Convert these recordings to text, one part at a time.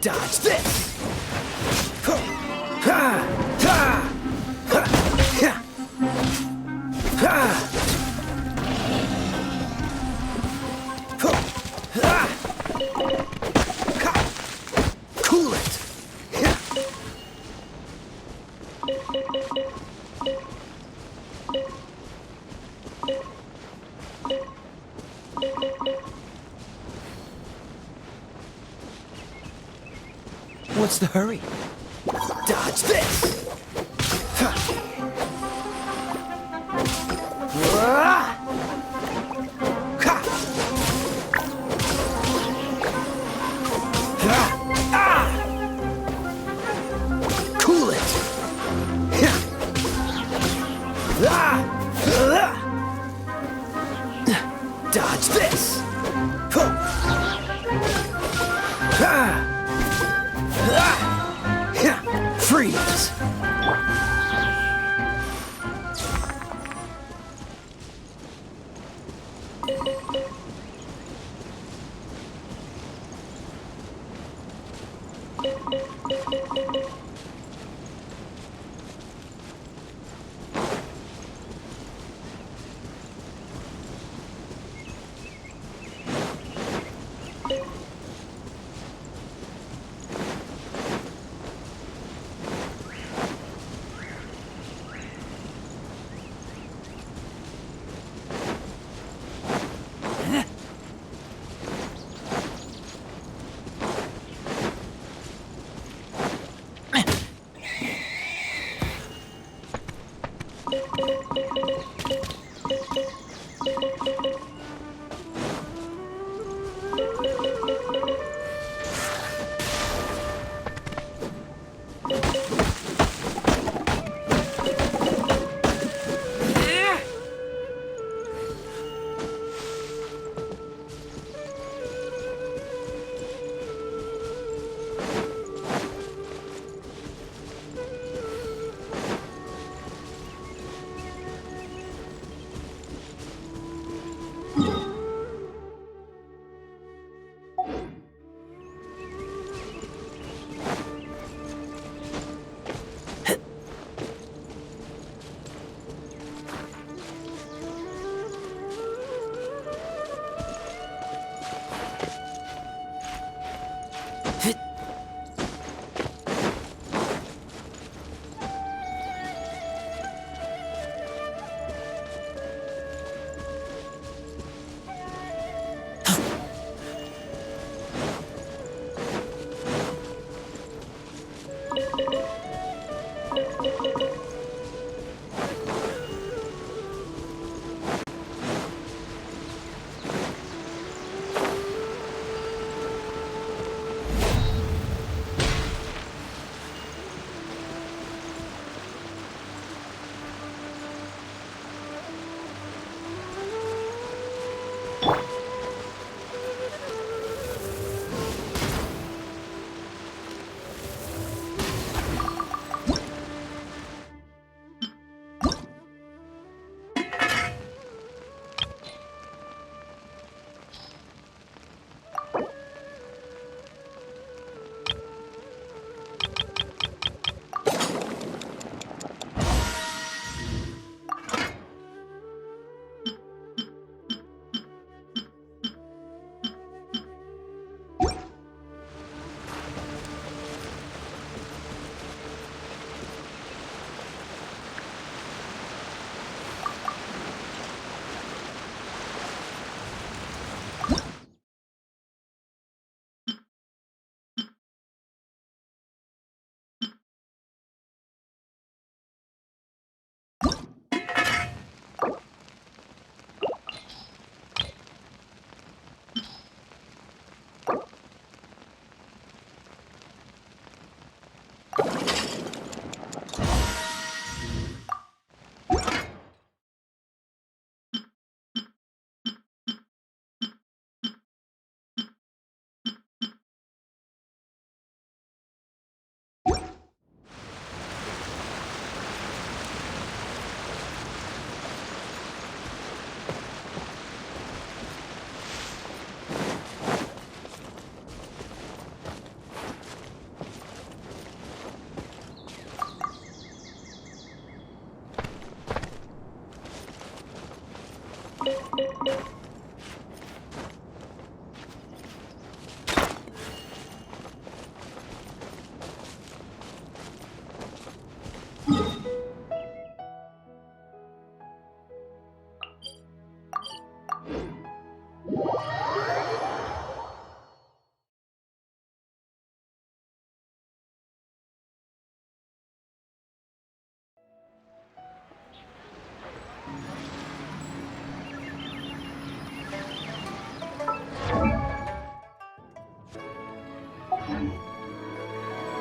Dodge this! Cool it! What's the hurry? Dodge this! Cool it! Dodge this! Freeze!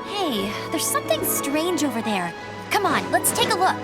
Hey, there's something strange over there. Come on, let's take a look.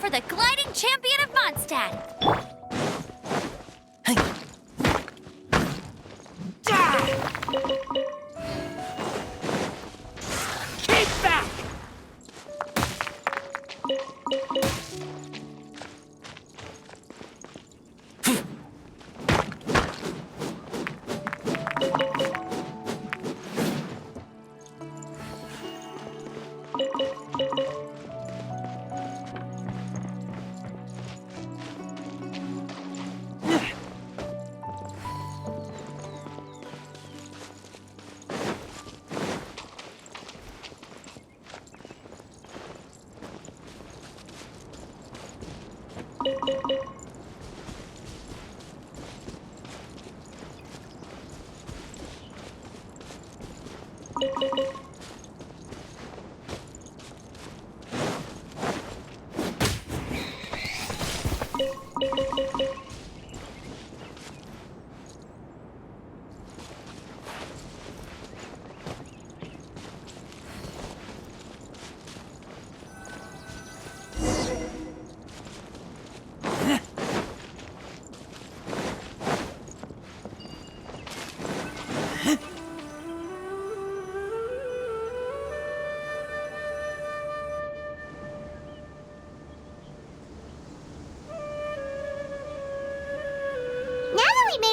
For the gliding champion of Mondstadt. Hey. Keep back!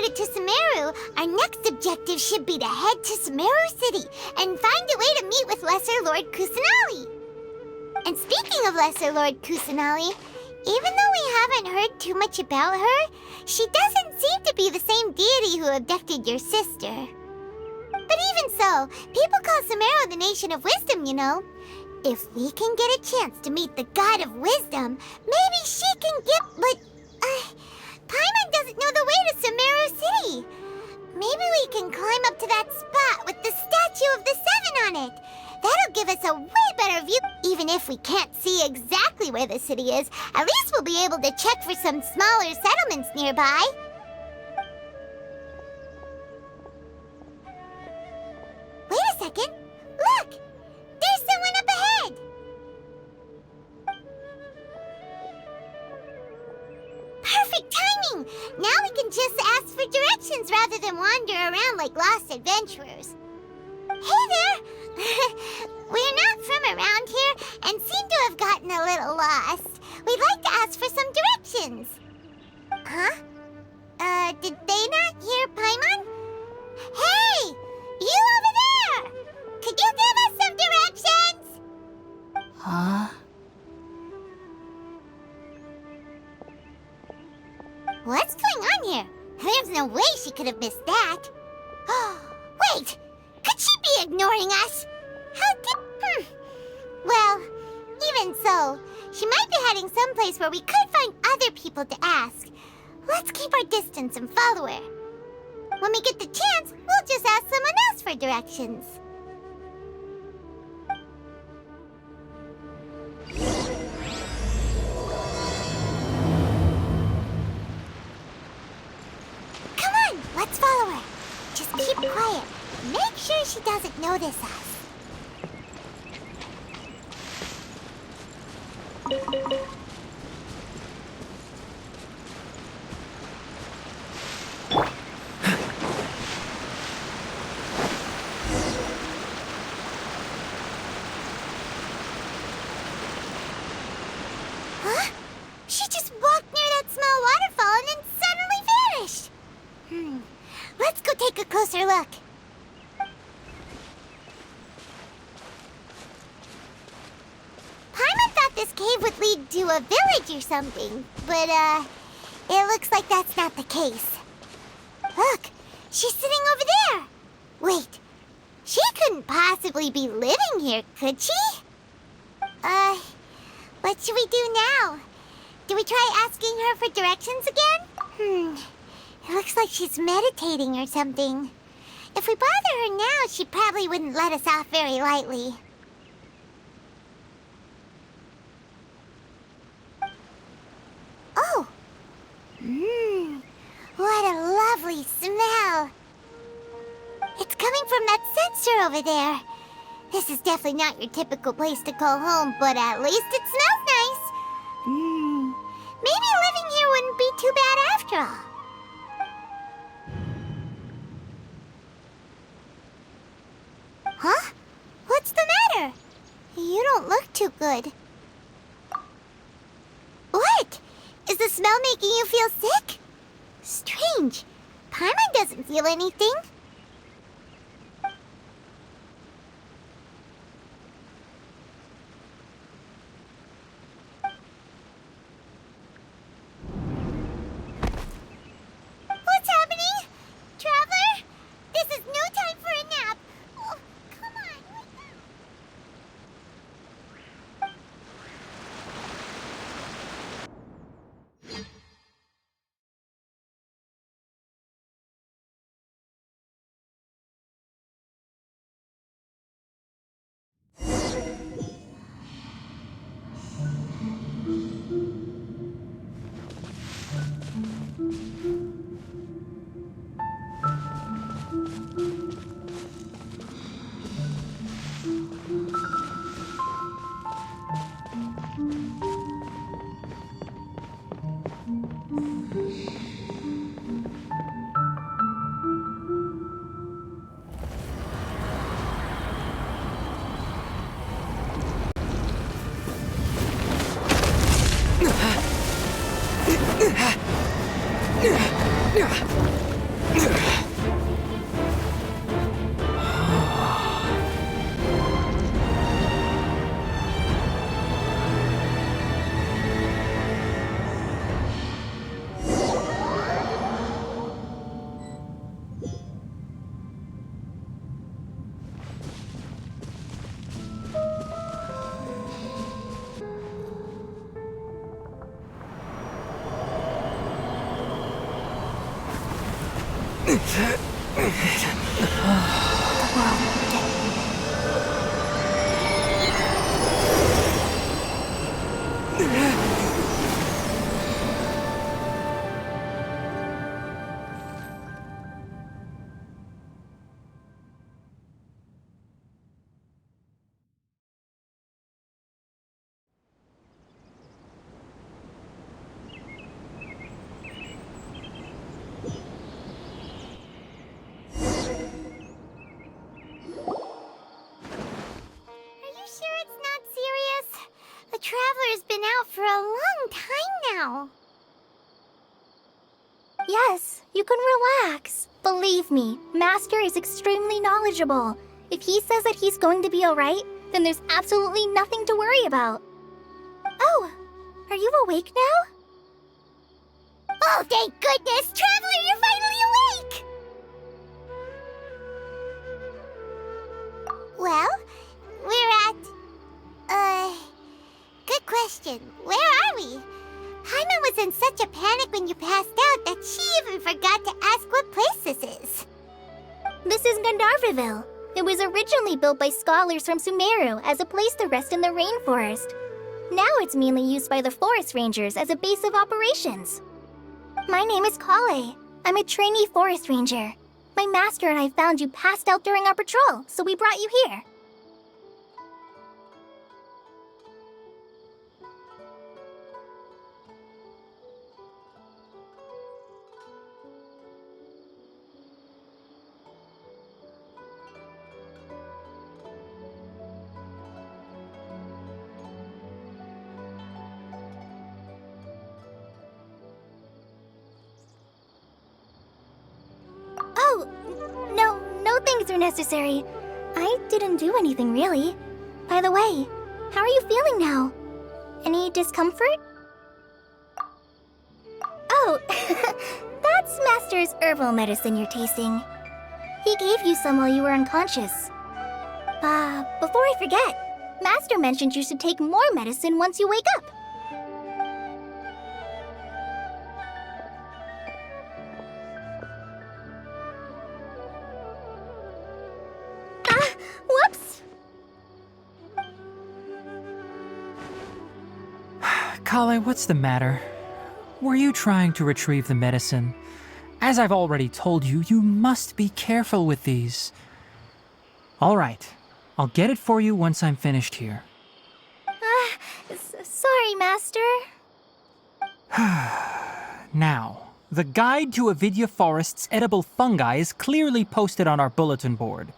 To SUMERU, our next objective should be to head to SUMERU City and find a way to meet with Lesser Lord Kusanali. And speaking of Lesser Lord Kusanali, Even though we haven't heard too much about her, she doesn't seem to be the same deity who abducted your sister. But even so, people call Sumeru the Nation of Wisdom, you know. If we can get a chance to meet the God of Wisdom, maybe she can get... But, Paimon doesn't know the way to Sumeru City. Maybe we can climb up to that spot with the statue of the Seven on it. That'll give us a way better view. Even if we can't see exactly where the city is, at least we'll be able to check for some smaller settlements nearby. Wait a second. Look! There's someone up ahead! Perfect timing! Now we can just ask for directions rather than wander around like lost adventurers. Hey there! We're not from around here and seem to have gotten a little lost. We'd like to ask for some directions. Huh? Did they not hear Paimon? Hey! You over there! Could you give us some directions? Huh? What's going on here? There's no way she could have missed that. Wait! Could she be ignoring us? How did... Well, even so, she might be heading someplace where we could find other people to ask. Let's keep our distance and follow her. When we get the chance, we'll just ask someone else for directions. Come on, let's follow her. Just keep quiet. Make sure she doesn't notice us. Huh? She just walked near that small waterfall and then suddenly vanished. Let's go take a closer look. Paimon thought this cave would lead to a village or something, but, it looks like that's not the case. Look, she's sitting over there. Wait, she couldn't possibly be living here, could she? What should we do now? Do we try asking her for directions again? It looks like she's meditating or something. If we bother her now, she probably wouldn't let us off very lightly. Oh! What a lovely smell! It's coming from that sensor over there. This is definitely not your typical place to call home, but at least it smells nice. Maybe living here wouldn't be too bad after all. Huh? What's the matter? You don't look too good. What? Is the smell making you feel sick? Strange. Paimon doesn't feel anything. What's happening? Traveler? This is no time for a nap. Oh, come on, wake up. Are you sure it's not serious? The Traveler's been out for a long time now. Yes, you can relax. Believe me, Master is extremely knowledgeable. If he says that he's going to be alright, then there's absolutely nothing to worry about. Oh, are you awake now? Oh, thank goodness! Traveler, you're finally awake! Well, we're at... Good question. Where are we? Paimon was in such a panic when you passed out that she even forgot to ask what place this is. This is Gandharvaville. It was originally built by scholars from SUMERU as a place to rest in the rainforest. Now it's mainly used by the forest rangers as a base of operations. My name is Kale. I'm a trainee forest ranger. My master and I found you passed out during our patrol, so we brought you here. Oh, no things are necessary. I didn't do anything really. By the way, how are you feeling now? Any discomfort? Oh, that's Master's herbal medicine you're tasting. He gave you some while you were unconscious. Before I forget, Master mentioned you should take more medicine once you wake up. Whoops! Kale, what's the matter? Were you trying to retrieve the medicine? As I've already told you, you must be careful with these. All right, I'll get it for you once I'm finished here. Sorry, Master. Now, the guide to Avidya Forest's edible fungi is clearly posted on our bulletin board.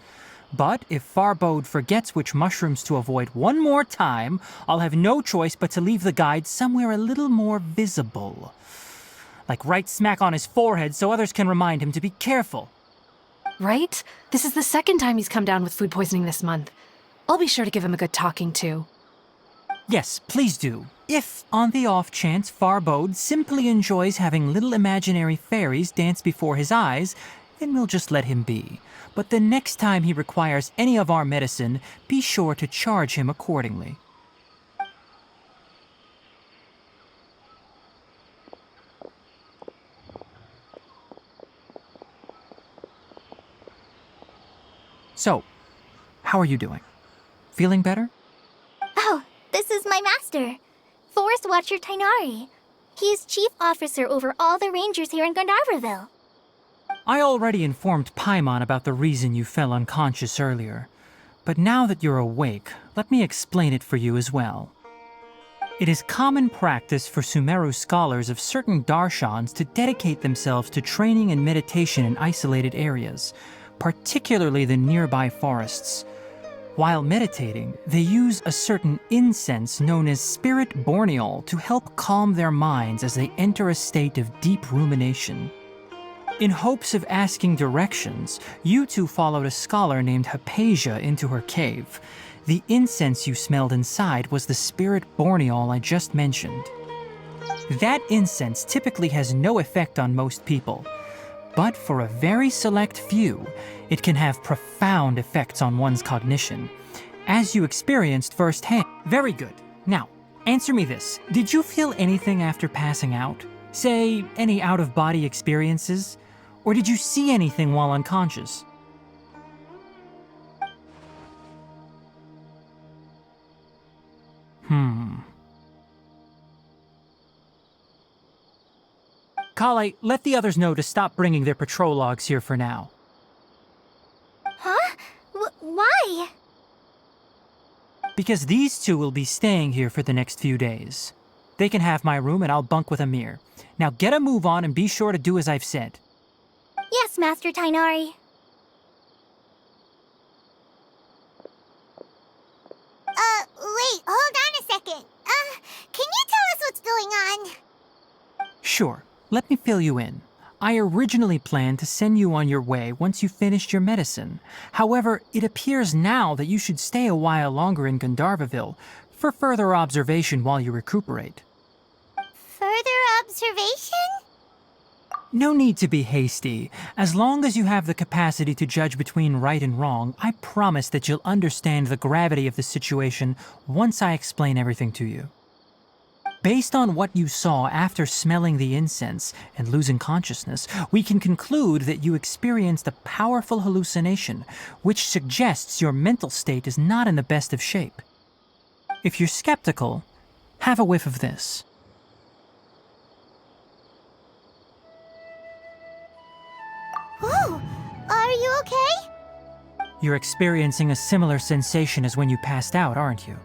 But if Farbode forgets which mushrooms to avoid one more time, I'll have no choice but to leave the guide somewhere a little more visible. Like right smack on his forehead so others can remind him to be careful. Right? This is the second time he's come down with food poisoning this month. I'll be sure to give him a good talking to. Yes, please do. If, on the off chance, Farbode simply enjoys having little imaginary fairies dance before his eyes, then we'll just let him be. But the next time he requires any of our medicine, be sure to charge him accordingly. So, how are you doing? Feeling better? Oh, this is my master, Forest Watcher Tainari. He is chief officer over all the rangers here in Gandharvaville. I already informed Paimon about the reason you fell unconscious earlier. But now that you're awake, let me explain it for you as well. It is common practice for SUMERU scholars of certain darshans to dedicate themselves to training and meditation in isolated areas, particularly the nearby forests. While meditating, they use a certain incense known as spirit borneol to help calm their minds as they enter a state of deep rumination. In hopes of asking directions, you two followed a scholar named Hypatia into her cave. The incense you smelled inside was the spirit borneol I just mentioned. That incense typically has no effect on most people, but for a very select few, it can have profound effects on one's cognition, as you experienced firsthand. Very good. Now, answer me this. Did you feel anything after passing out? Say, any out-of-body experiences? Or did you see anything while unconscious? Kale, let the others know to stop bringing their patrol logs here for now. Huh? Why? Because these two will be staying here for the next few days. They can have my room and I'll bunk with Amir. Now get a move on and be sure to do as I've said. Yes, Master Tainari. Wait, hold on a second. Can you tell us what's going on? Sure, let me fill you in. I originally planned to send you on your way once you finished your medicine. However, it appears now that you should stay a while longer in Gandharvaville for further observation while you recuperate. Further observation? No need to be hasty. As long as you have the capacity to judge between right and wrong, I promise that you'll understand the gravity of the situation once I explain everything to you. Based on what you saw after smelling the incense and losing consciousness, we can conclude that you experienced a powerful hallucination, which suggests your mental state is not in the best of shape. If you're skeptical, have a whiff of this. Whoa, are you okay? You're experiencing a similar sensation as when you passed out, aren't you?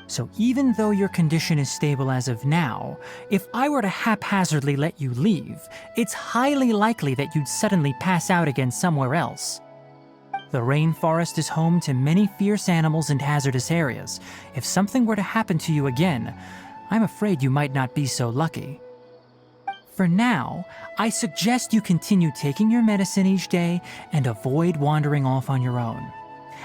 So even though your condition is stable as of now, if I were to haphazardly let you leave, it's highly likely that you'd suddenly pass out again somewhere else. The rainforest is home to many fierce animals and hazardous areas. If something were to happen to you again, I'm afraid you might not be so lucky. For now, I suggest you continue taking your medicine each day and avoid wandering off on your own.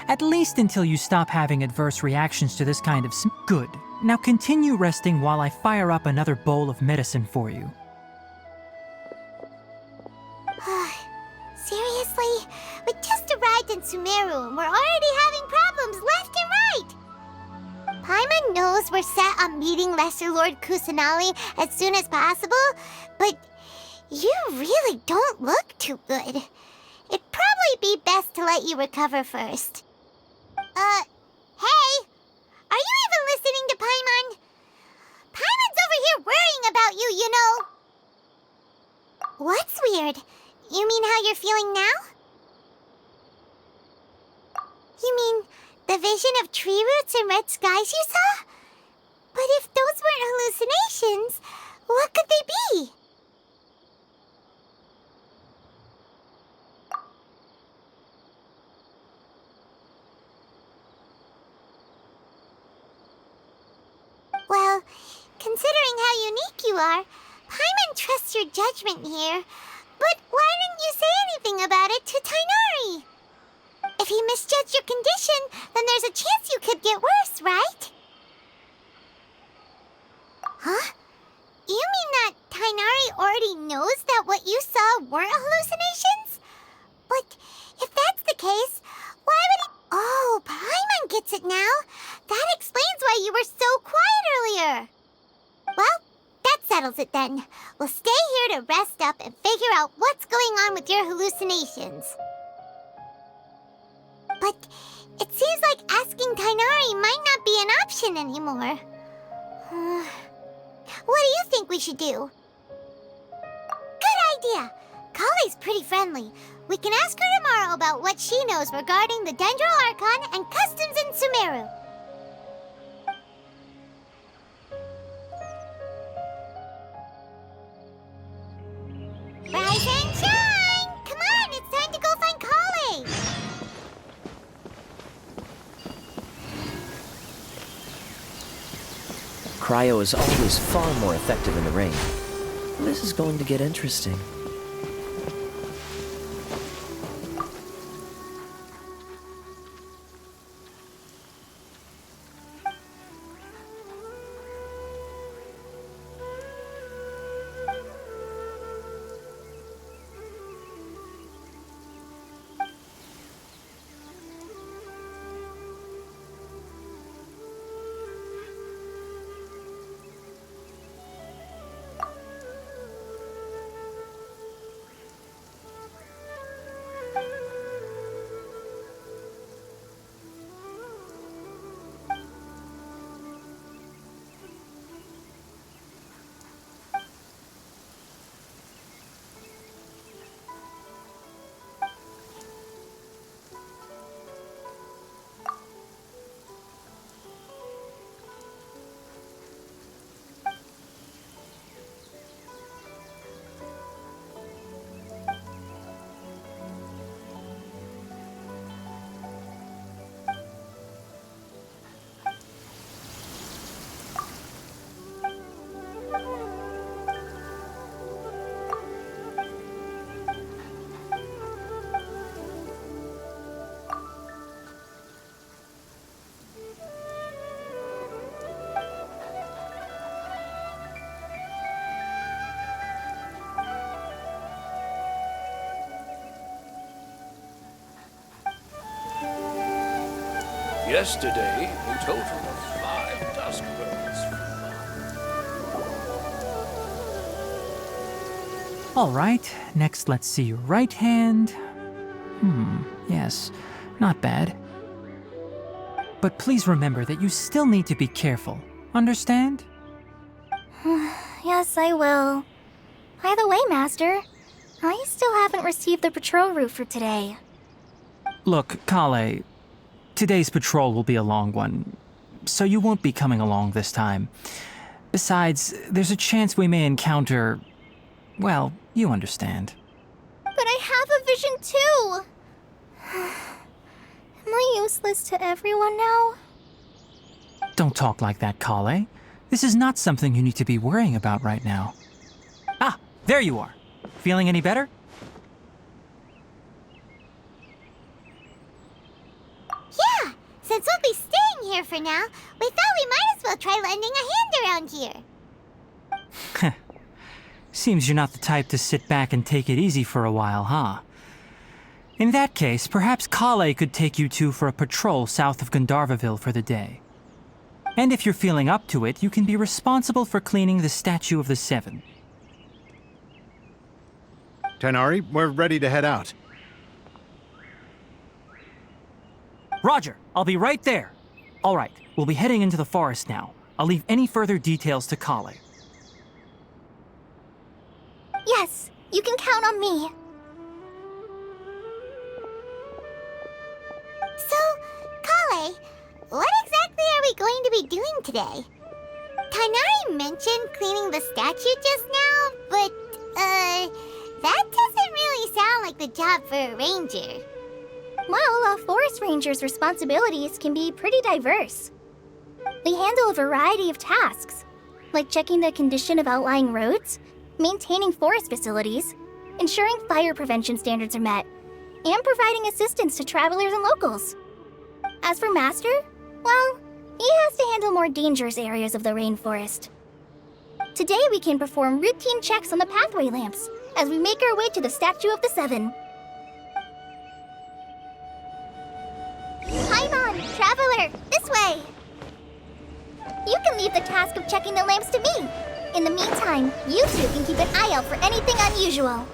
At least until you stop having adverse reactions to this kind of Good. Now continue resting while I fire up another bowl of medicine for you. Seriously? We just arrived in Sumeru and we're already having problems left and right! Paimon knows we're set on meeting Lesser Lord Kusanali as soon as possible, but you really don't look too good. It'd probably be best to let you recover first. Hey! Are you even listening to Paimon? Paimon's over here worrying about you, you know! What's weird? You mean how you're feeling now? You mean the vision of tree roots and red skies you saw? But if those weren't hallucinations, what could they be? Well, considering how unique you are, Paimon trusts your judgment here. But why didn't you say anything about it to Tainari? If he misjudged your condition, then there's a chance you could get worse, right? Huh? You mean that Tainari already knows that what you saw weren't hallucinations? But if that's the case, why would he... Oh, Paimon gets it now. That explains why you were so quiet earlier. Well, that settles it then. We'll stay here to rest up and figure out what's going on with your hallucinations. But it seems like asking Tainari might not be an option anymore. What do you think we should do? Good idea! Kale's pretty friendly. We can ask her tomorrow about what she knows regarding the Dendro Archon and customs in Sumeru. Rise and shine! Come on, it's time to go find Kale! Cryo is always far more effective in the rain. This is going to get interesting. Yesterday, a total of 5 dusk birds. All right, next let's see your right hand. Yes, not bad. But please remember that you still need to be careful. Understand? Yes, I will. By the way, Master, I still haven't received the patrol route for today. Look, Kale, today's patrol will be a long one, so you won't be coming along this time. Besides, there's a chance we may encounter... well, you understand. But I have a vision too! Am I useless to everyone now? Don't talk like that, Kale. This is not something you need to be worrying about right now. Ah, there you are. Feeling any better? Yeah, since we'll be staying here for now, we thought we might as well try lending a hand around here. Seems you're not the type to sit back and take it easy for a while, huh? In that case, perhaps Kale could take you two for a patrol south of Gandharvaville for the day. And if you're feeling up to it, you can be responsible for cleaning the Statue of the Seven. Tighnari, we're ready to head out. Roger, I'll be right there. All right, we'll be heading into the forest now. I'll leave any further details to Kale. Yes, you can count on me. So, Kale, what exactly are we going to be doing today? Tighnari mentioned cleaning the statue just now, but, that doesn't really sound like the job for a ranger. Well, a forest ranger's responsibilities can be pretty diverse. They handle a variety of tasks, like checking the condition of outlying roads, maintaining forest facilities, ensuring fire prevention standards are met, and providing assistance to travelers and locals. As for Master, well, he has to handle more dangerous areas of the rainforest. Today we can perform routine checks on the pathway lamps as we make our way to the Statue of the Seven. Paimon, traveler, this way! You can leave the task of checking the lamps to me. In the meantime, you two can keep an eye out for anything unusual.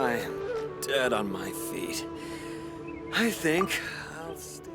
I am dead on my feet. I think I'll stay.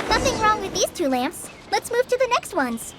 Nothing wrong with these two lamps. Let's move to the next ones.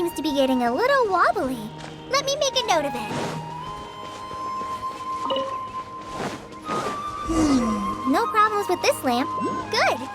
seems to be getting a little wobbly. Let me make a note of it. No problems with this lamp. Good.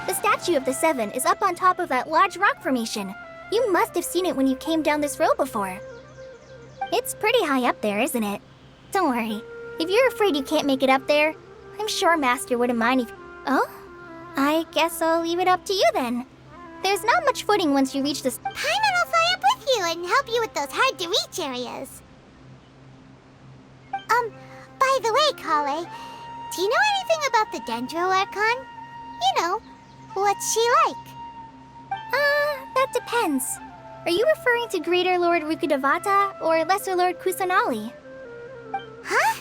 The statue of the Seven is up on top of that large rock formation. You must have seen it when you came down this road before. It's pretty high up there, isn't it? Don't worry. If you're afraid you can't make it up there, I'm sure Master wouldn't mind if... Oh? I guess I'll leave it up to you then. There's not much footing once you reach this... Paimon will fly up with you and help you with those hard-to-reach areas. By the way, Kale, do you know anything about the Dendro Archon? You know, what's she like? That depends. Are you referring to Greater Lord Rukkhadevata or Lesser Lord Kusanali? Huh?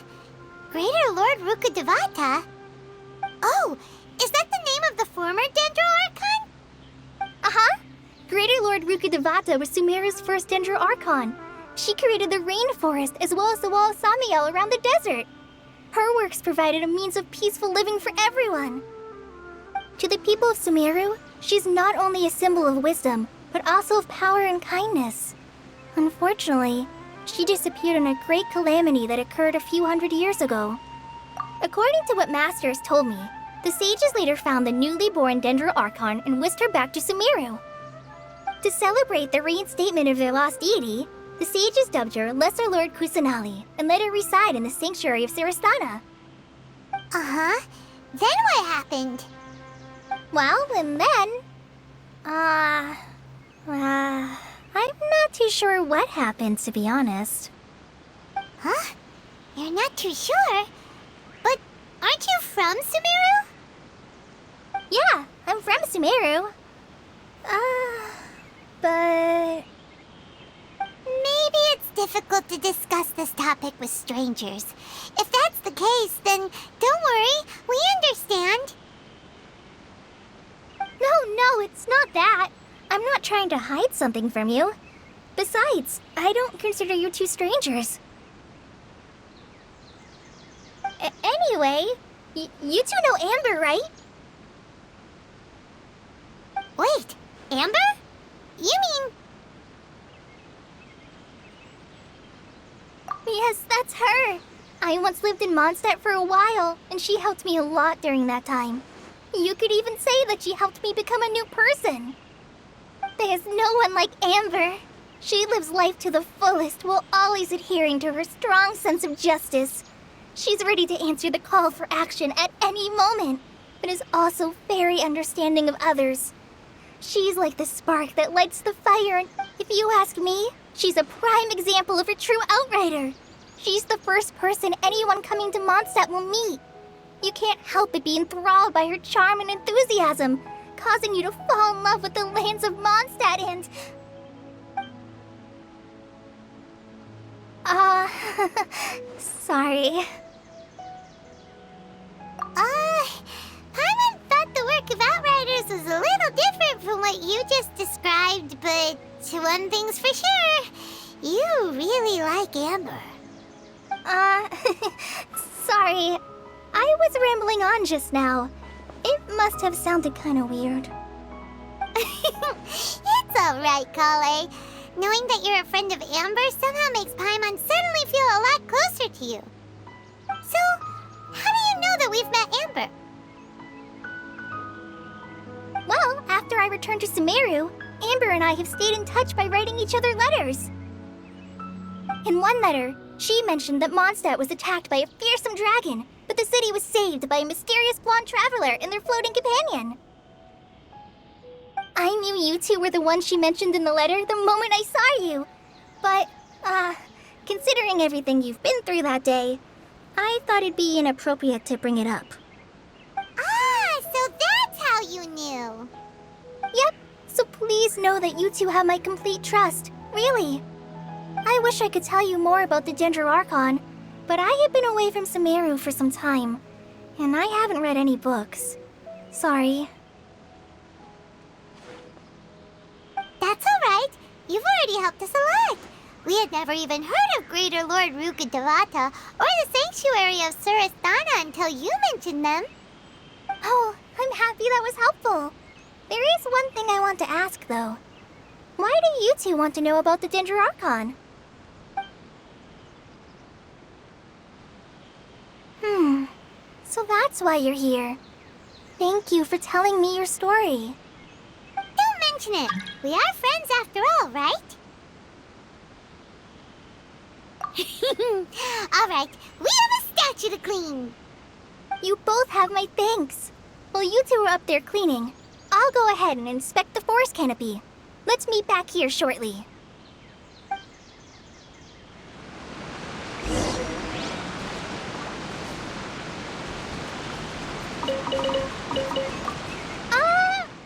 Greater Lord Rukkhadevata? Oh, is that the name of the former Dendro Archon? Uh-huh. Greater Lord Rukkhadevata was Sumeru's first Dendro Archon. She created the rainforest as well as the wall of Samiel around the desert. Her works provided a means of peaceful living for everyone. To the people of Sumeru, she's not only a symbol of wisdom, but also of power and kindness. Unfortunately, she disappeared in a great calamity that occurred a few hundred years ago. According to what Master has told me, the sages later found the newly born Dendro Archon and whisked her back to Sumeru. To celebrate the reinstatement of their lost deity, the sages dubbed her Lesser Lord Kusanali and let her reside in the sanctuary of Sarastana. Uh-huh. Then what happened? Well, and then... I'm not too sure what happened, to be honest. Huh? You're not too sure? But aren't you from Sumeru? Yeah, I'm from Sumeru. But... Maybe it's difficult to discuss this topic with strangers. If that's the case, then don't worry, we understand. No, it's not that. I'm not trying to hide something from you. Besides, I don't consider you two strangers. Anyway, you two know Amber, right? Wait, Amber? You mean... Yes, that's her. I once lived in Mondstadt for a while, and she helped me a lot during that time. You could even say that she helped me become a new person. There's no one like Amber. She lives life to the fullest while always adhering to her strong sense of justice. She's ready to answer the call for action at any moment, but is also very understanding of others. She's like the spark that lights the fire, and if If you ask me, she's a prime example of a true outrider. She's the first person anyone coming to Mondstadt will meet. You can't help but be enthralled by her charm and enthusiasm, causing you to fall in love with the lands of Mondstadt and... sorry. Paimon thought the work of Outriders was a little different from what you just described, but one thing's for sure, you really like Amber. Sorry. I was rambling on just now. It must have sounded kind of weird. It's alright, Kale. Knowing that you're a friend of Amber somehow makes Paimon suddenly feel a lot closer to you. So, how do you know that we've met Amber? Well, after I returned to SUMERU, Amber and I have stayed in touch by writing each other letters. In one letter, she mentioned that Mondstadt was attacked by a fearsome dragon, but the city was saved by a mysterious blonde traveler and their floating companion. I knew you two were the ones she mentioned in the letter the moment I saw you. But, considering everything you've been through that day, I thought it'd be inappropriate to bring it up. Ah, so that's how you knew. Yep, so please know that you two have my complete trust, really. I wish I could tell you more about the Dendroarchon, but I have been away from SUMERU for some time, and I haven't read any books. Sorry. That's alright. You've already helped us a lot. We had never even heard of Greater Lord Rukkhadevata or the Sanctuary of Surasthana until you mentioned them. Oh, I'm happy that was helpful. There is one thing I want to ask, though. Why do you two want to know about the Dendroarchon? So that's why you're here. Thank you for telling me your story. Don't mention it. We are friends after all, right? Alright, we have a statue to clean. You both have my thanks. While you two are up there cleaning, I'll go ahead and inspect the forest canopy. Let's meet back here shortly.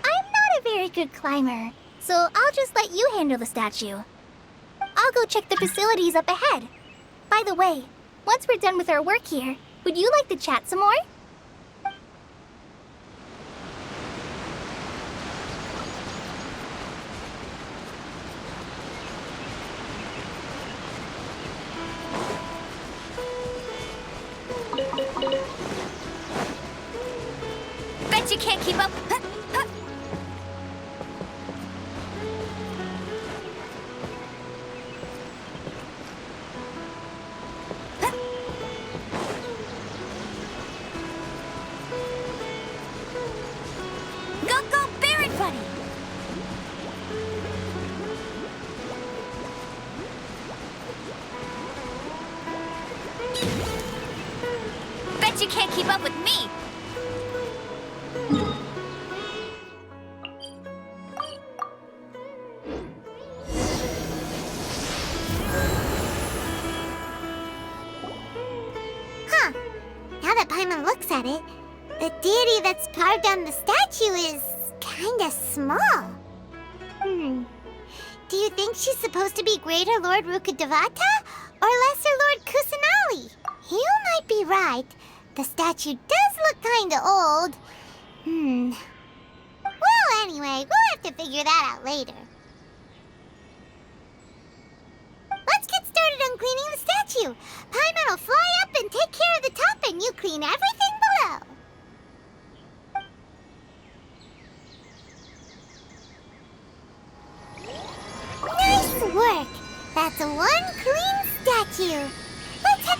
I'm not a very good climber, so I'll just let you handle the statue. I'll go check the facilities up ahead. By the way, once we're done with our work here, would you like to chat some more? Bet you can't keep up. Go, Barrett Buddy! Bet you can't keep up with me! Huh. Now that Paimon looks at it, the deity that's carved on the statue is kinda small. Do you think she's supposed to be Greater Lord Rukkhadevata or Lesser Lord Kusanali? You might be right. The statue does look kinda old. Well, anyway, we'll have to figure that out later. Let's get started on cleaning the statue. Paimon will fly up and take care of the top, and you clean everything below. Nice work! That's one clean statue. Let's head...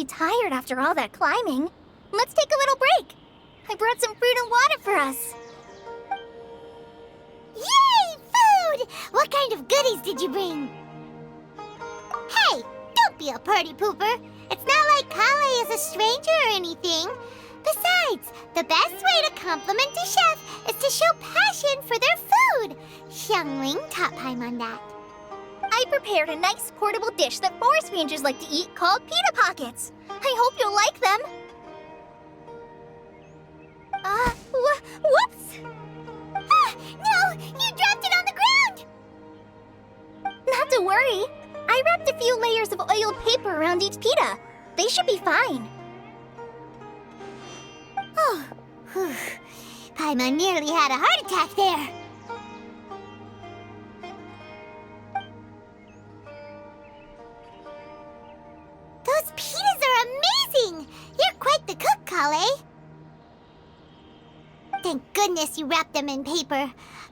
be tired after all that climbing. Let's take a little break. I brought some fruit and water for us. Yay, food! What kind of goodies did you bring? Hey, don't be a party pooper. It's not like Kale is a stranger or anything. Besides, the best way to compliment a chef is to show passion for their food. Xiangling taught Paimon that. I prepared a nice portable dish that forest rangers like to eat called pita pockets. I hope you'll like them. Whoops! Ah, no! You dropped it on the ground! Not to worry. I wrapped a few layers of oiled paper around each pita. They should be fine. Oh, whew. Paimon nearly had a heart attack there. Those pitas are amazing! You're quite the cook, Kale. Thank goodness you wrapped them in paper.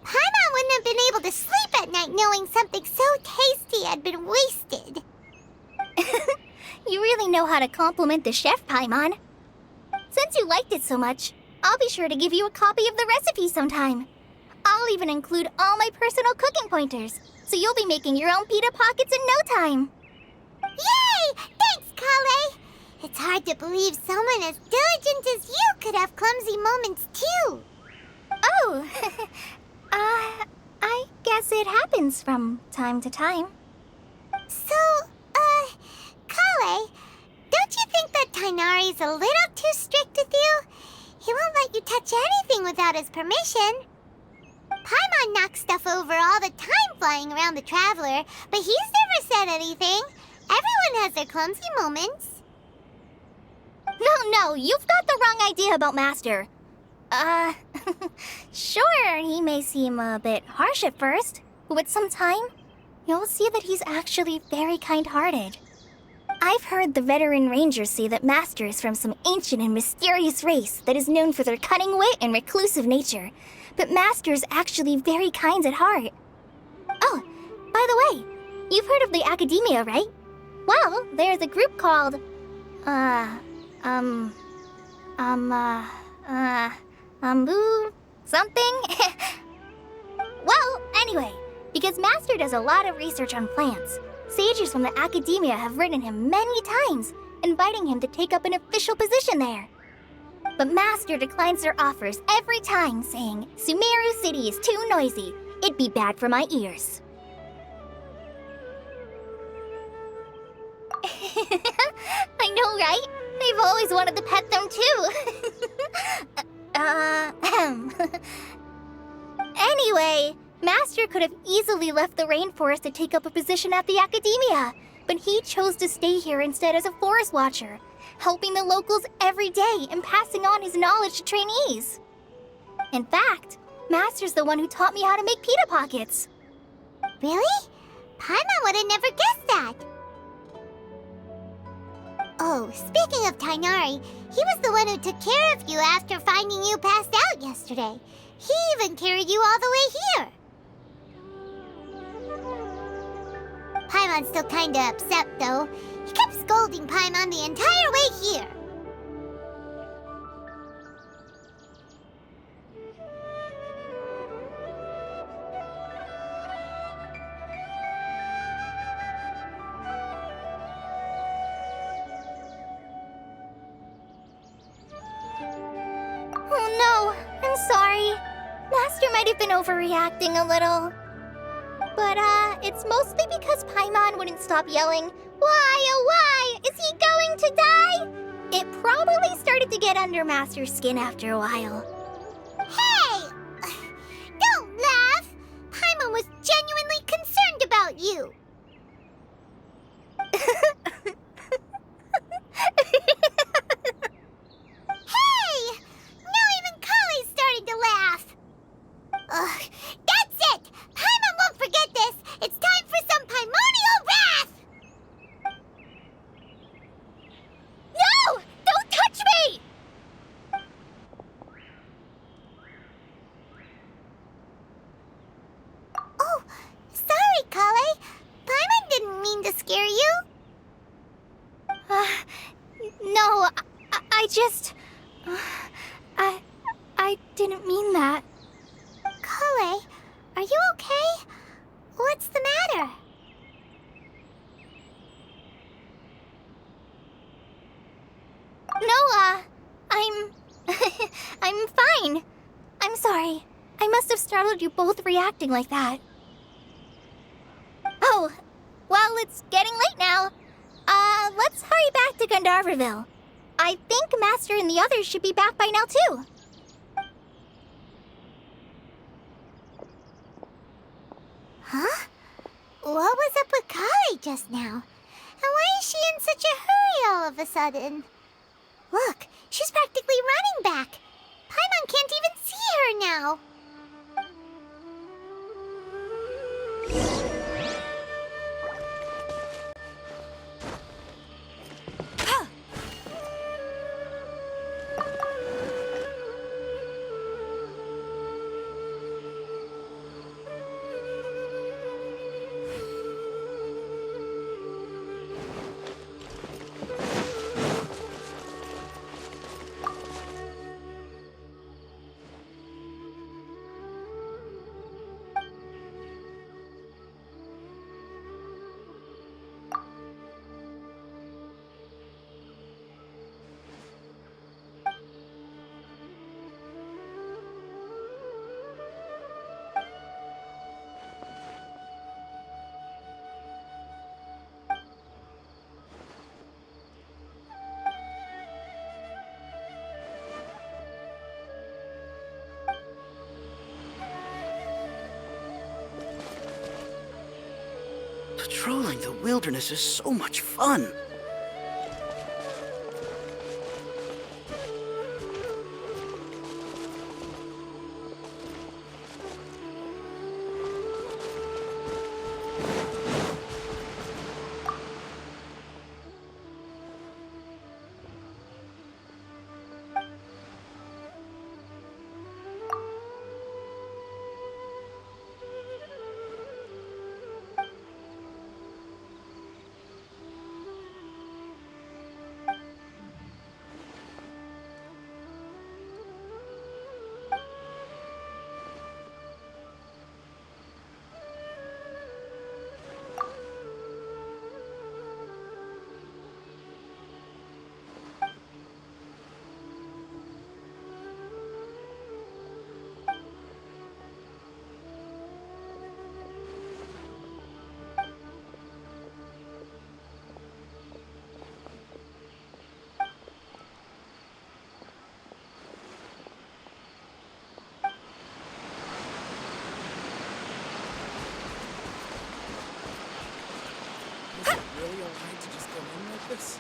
Paimon wouldn't have been able to sleep at night knowing something so tasty had been wasted. You really know how to compliment the chef, Paimon. Since you liked it so much, I'll be sure to give you a copy of the recipe sometime. I'll even include all my personal cooking pointers, so you'll be making your own pita pockets in no time. Yay! Thanks, Kale! It's hard to believe someone as diligent as you could have clumsy moments, too. Oh, I guess it happens from time to time. So, Kale, don't you think that Tainari's a little too strict with you? He won't let you touch anything without his permission. Paimon knocks stuff over all the time flying around the Traveler, but he's never said anything. Everyone has their clumsy moments. No, you've got the wrong idea about Master. Sure, he may seem a bit harsh at first, but with some time, you'll see that he's actually very kind-hearted. I've heard the veteran rangers say that Master is from some ancient and mysterious race that is known for their cunning wit and reclusive nature, but Master is actually very kind at heart. Oh, by the way, you've heard of the Academia, right? Well, there's a group called, something? Well, anyway, because Master does a lot of research on plants, sages from the Academia have written him many times, inviting him to take up an official position there. But Master declines their offers every time, saying, Sumeru City is too noisy. It'd be bad for my ears. I know, right? I've always wanted to pet them too. Anyway, Master could have easily left the rainforest to take up a position at the Academia, but he chose to stay here instead as a forest watcher, helping the locals every day and passing on his knowledge to trainees. In fact, Master's the one who taught me how to make pita pockets. Really? Paimon would have never guessed that. Oh, speaking of Tainari, he was the one who took care of you after finding you passed out yesterday. He even carried you all the way here. Paimon's still kinda upset, though. He kept scolding Paimon the entire way here. Oh no, I'm sorry. Master might have been overreacting a little. But, it's mostly because Paimon wouldn't stop yelling, Why, oh why, is he going to die? It probably started to get under Master's skin after a while. Hey! Don't laugh! Paimon was genuinely concerned about you. Hey! Now even Kali's starting to laugh. Ugh, that's it! Paimon won't forget this! It's time for some primordial wrath! No! Don't touch me! Oh, I didn't mean that. Kale, are you okay? What's the matter? No, I'm... I'm fine. I'm sorry. I must have startled you both reacting like that. Oh, well, it's getting late now. Let's hurry back to Gandharville. I think Master and the others should be back by now, too. Huh? What was up with Kale just now? And why is she in such a hurry all of a sudden? Look, she's practically running back. Paimon can't even see her now. Patrolling the wilderness is so much fun. Really alright to just go in like this?